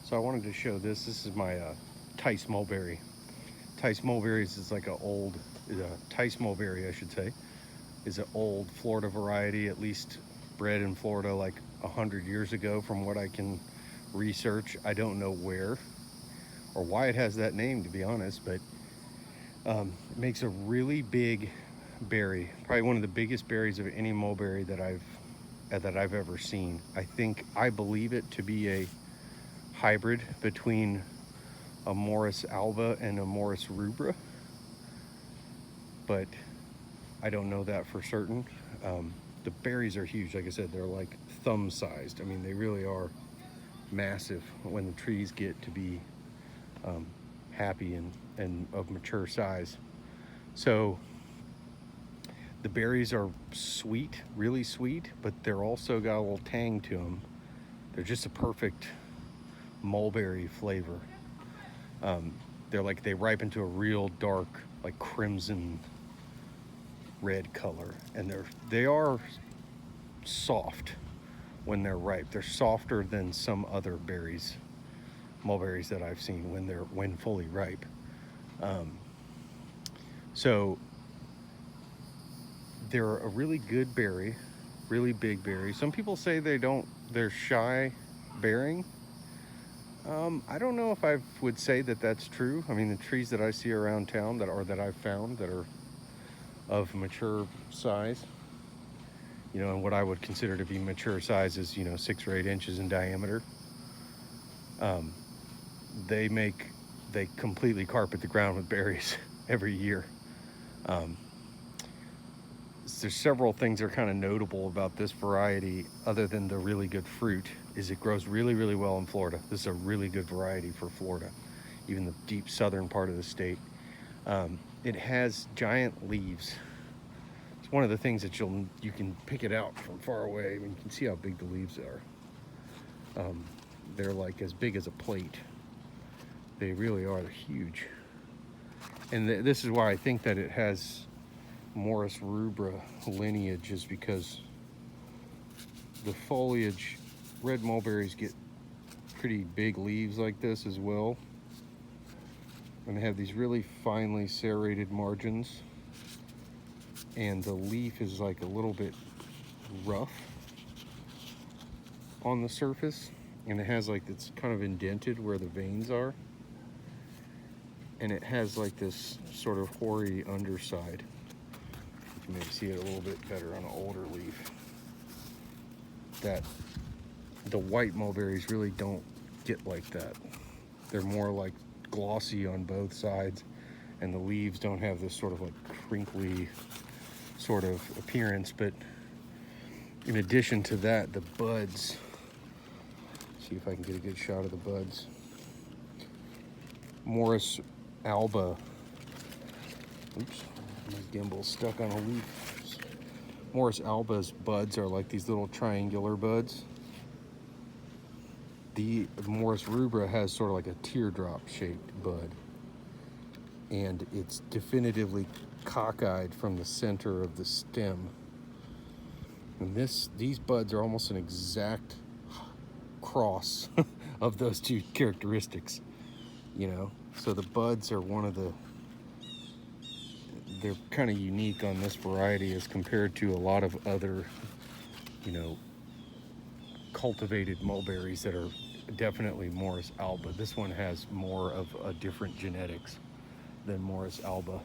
So I wanted to show this. This is my Tice Mulberry. Tice Mulberries is like Tice Mulberry, I should say, is an old Florida variety, at least bred in Florida like 100 years ago from what I can research. I don't know where or why it has that name, to be honest, but it makes a really big berry, probably one of the biggest berries of any mulberry that I've ever seen. I believe it to be a hybrid between a Morus Alba and a Morus Rubra, but I don't know that for certain. The berries are huge. Like I said, they're like thumb sized. I mean, they really are massive when the trees get to be happy and of mature size. So the berries are sweet, really sweet, but they're also got a little tang to them. They're just a perfect mulberry flavor. They ripen to a real dark, like crimson red color, and they are soft when they're ripe. They're softer than some other mulberries that I've seen when fully ripe. So they're a really good berry, really big berry. Some people say they're shy bearing. I don't know if I would say that that's true. I mean, the trees that I see around town that I've found that are of mature size, and what I would consider to be mature size is 6 or 8 inches in diameter. They completely carpet the ground with berries every year. There's several things that are kind of notable about this variety, other than the really good fruit, is it grows really, really well in Florida. This is a really good variety for Florida, even the deep southern part of the state. It has giant leaves. It's one of the things that you can pick it out from far away. I mean, you can see how big the leaves are. They're like as big as a plate. They really are. They're huge. And this is why I think that it has Morus Rubra lineage, is because the foliage, red mulberries get pretty big leaves like this as well, and they have these really finely serrated margins, and the leaf is like a little bit rough on the surface, and it's kind of indented where the veins are, and it has like this sort of hoary underside. You may see it a little bit better on an older leaf. That the white mulberries really don't get like that. They're more like glossy on both sides, and the leaves don't have this sort of like crinkly sort of appearance. But in addition to that, the buds, see if I can get a good shot of the buds. Morus Alba, oops, my gimbal's stuck on a leaf. Morus Alba's buds are like these little triangular buds. The Morus Rubra has sort of like a teardrop shaped bud, and it's definitively cockeyed from the center of the stem. And these buds are almost an exact cross of those two characteristics, So the buds are they're kind of unique on this variety as compared to a lot of other, cultivated mulberries that are definitely Morus Alba. This one has more of a different genetics than Morus Alba.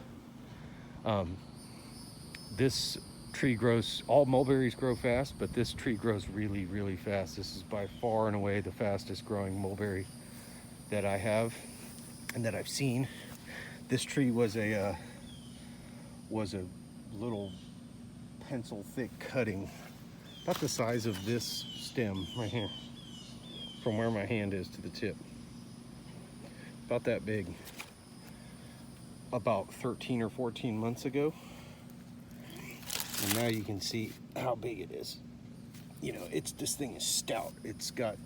This tree all mulberries grow fast, but this tree grows really, really fast. This is by far and away the fastest growing mulberry that I have and that I've seen. This tree was a little pencil thick cutting, about the size of this stem right here, from where my hand is to the tip, about that big, about 13 or 14 months ago. And now you can see how big it is. This thing is stout. It's got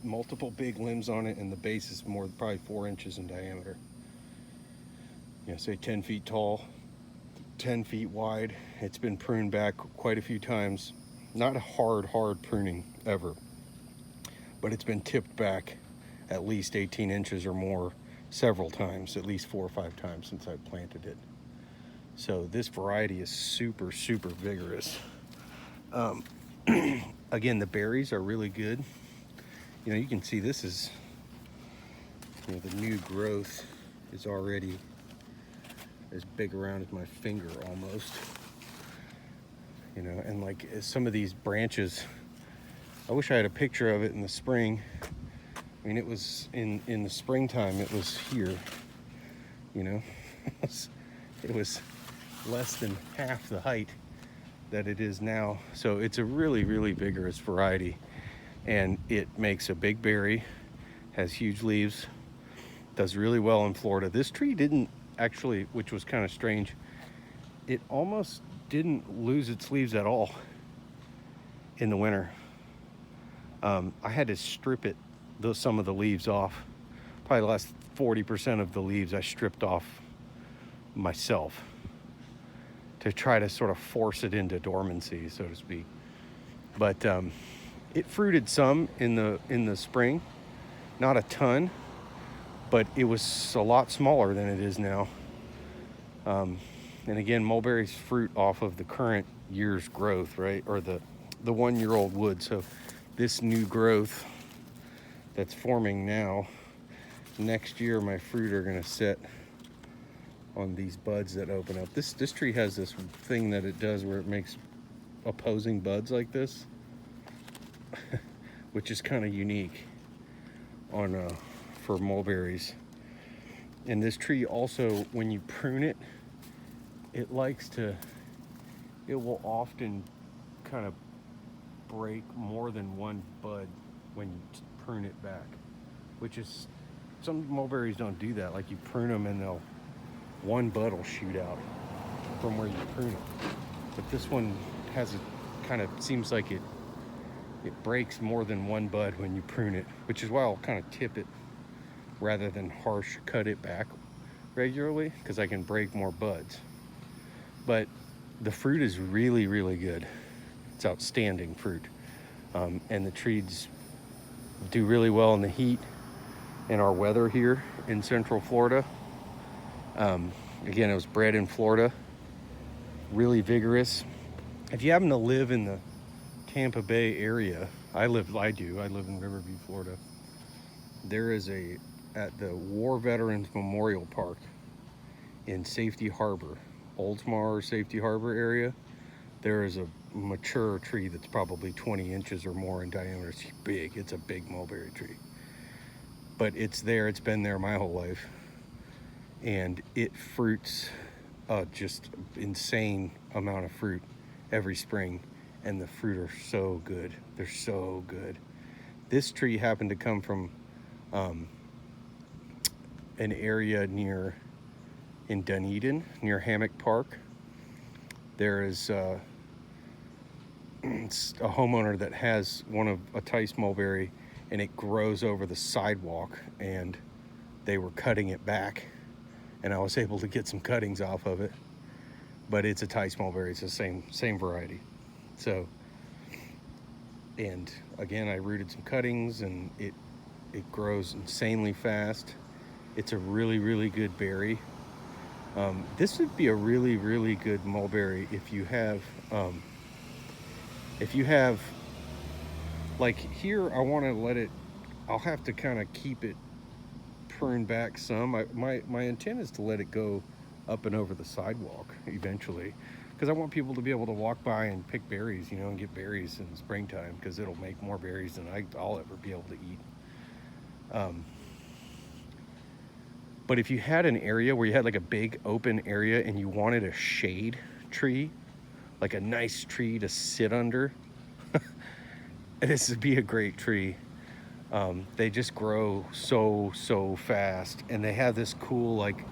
multiple big limbs on it, and the base is probably 4 inches in diameter. Say 10 feet tall, 10 feet wide. It's been pruned back quite a few times. Not a hard pruning ever, but it's been tipped back at least 18 inches or more several times, at least 4 or 5 times since I planted it. So this variety is super, super vigorous. Again, the berries are really good. You know, you can see this is, you know, the new growth is already as big around as my finger almost. You know, and like some of these branches, I wish I had a picture of it in the spring. I mean, it was in the springtime, it was here, you know. It was less than half the height that it is now. So it's a really, really vigorous variety, and it makes a big berry, has huge leaves, does really well in Florida. This tree didn't actually, which was kind of strange, it almost didn't lose its leaves at all in the winter. I had to strip it, some of the leaves off. Probably the last 40% of the leaves I stripped off myself to try to sort of force it into dormancy, so to speak. But it fruited some in the spring, not a ton, but it was a lot smaller than it is now. And again, mulberries fruit off of the current year's growth, right? Or the 1-year-old wood. So this new growth that's forming now, next year my fruit are gonna sit on these buds that open up. This tree has this thing that it does where it makes opposing buds like this, which is kind of unique on for mulberries. And this tree also, when you prune it, it will often kind of break more than one bud when you prune it back, which is, some mulberries don't do that. Like you prune them and one bud will shoot out from where you prune it. But this one has a kind of, seems like it breaks more than one bud when you prune it, which is why I'll kind of tip it rather than harsh cut it back regularly, because I can break more buds. But the fruit is really, really good. It's outstanding fruit. And the trees do really well in the heat and our weather here in Central Florida. Again, it was bred in Florida, really vigorous. If you happen to live in the Tampa Bay area, I live in Riverview, Florida. There is at the War Veterans Memorial Park in Safety Harbor, Oldsmar Safety Harbor area, there is a mature tree that's probably 20 inches or more in diameter. It's big. It's a big mulberry tree. But it's there. It's been there my whole life. And it fruits just insane amount of fruit every spring. And the fruit are so good. They're so good. This tree happened to come from an area in Dunedin, near Hammock Park. There is a homeowner that has a Tice mulberry, and it grows over the sidewalk, and they were cutting it back, and I was able to get some cuttings off of it. But it's a Tice mulberry. It's the same variety. So, and again, I rooted some cuttings, and it grows insanely fast. It's a really, really good berry. This would be a really, really good mulberry if you have, like here, I want to I'll have to kind of keep it pruned back some. My intent is to let it go up and over the sidewalk eventually, because I want people to be able to walk by and pick berries, and get berries in the springtime, because it'll make more berries than I'll ever be able to eat. But if you had an area where you had like a big open area and you wanted a shade tree, like a nice tree to sit under, this would be a great tree. They just grow so fast, and they have this cool, like,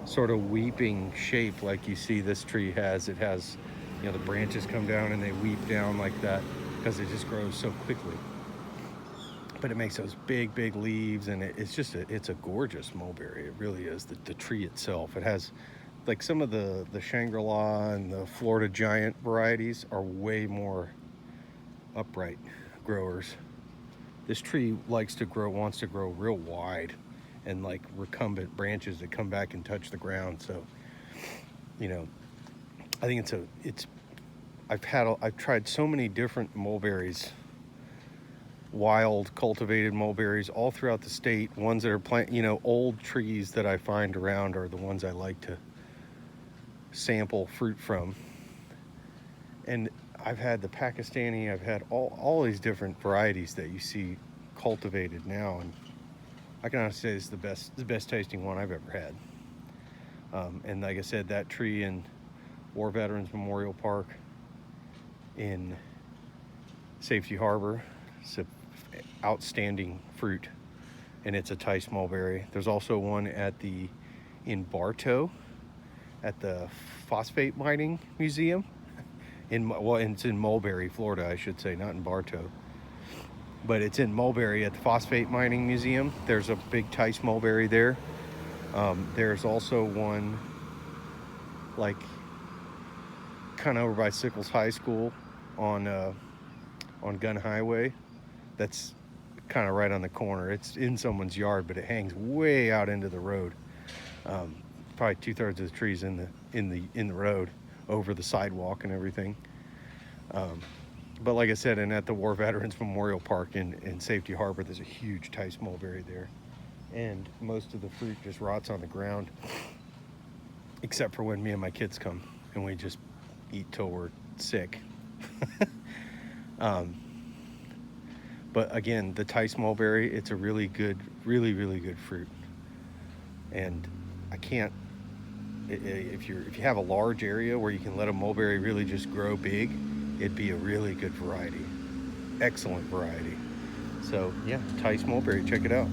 sort of weeping shape like you see this tree has. It has, the branches come down and they weep down like that because it just grows so quickly. But it makes those big leaves, and it's a gorgeous mulberry. It really is. The tree itself, it has, like, some of the Shangri-La and the Florida Giant varieties are way more upright growers This tree wants to grow real wide, and like recumbent branches that come back and touch the ground. So, you know, I think I've tried so many different mulberries, wild cultivated mulberries all throughout the state. Ones that are old trees that I find around are the ones I like to sample fruit from. And I've had the Pakistani, I've had all these different varieties that you see cultivated now, and I can honestly say it's the best tasting one I've ever had. And like I said, that tree in War Veterans Memorial Park in Safety Harbor, it's an outstanding fruit, and it's a Tice mulberry. There's also one in Bartow at the Phosphate Mining Museum. It's in Mulberry, Florida, I should say, not in Bartow. But it's in Mulberry at the Phosphate Mining Museum. There's a big Tice mulberry there. There's also one like kind of over by Sickles High School on Gun Highway. That's kind of right on the corner. It's in someone's yard, but it hangs way out into the road. Probably 2/3 of the trees in the road, over the sidewalk and everything. But like I said, and at the War Veterans Memorial Park in Safety Harbor, there's a huge Tice mulberry there. And most of the fruit just rots on the ground, except for when me and my kids come and we just eat till we're sick. But again, the Tice mulberry, it's a really good fruit. And I can't, if you have a large area where you can let a mulberry really just grow big, it'd be a really good variety. Excellent variety. So yeah, Tice mulberry, check it out.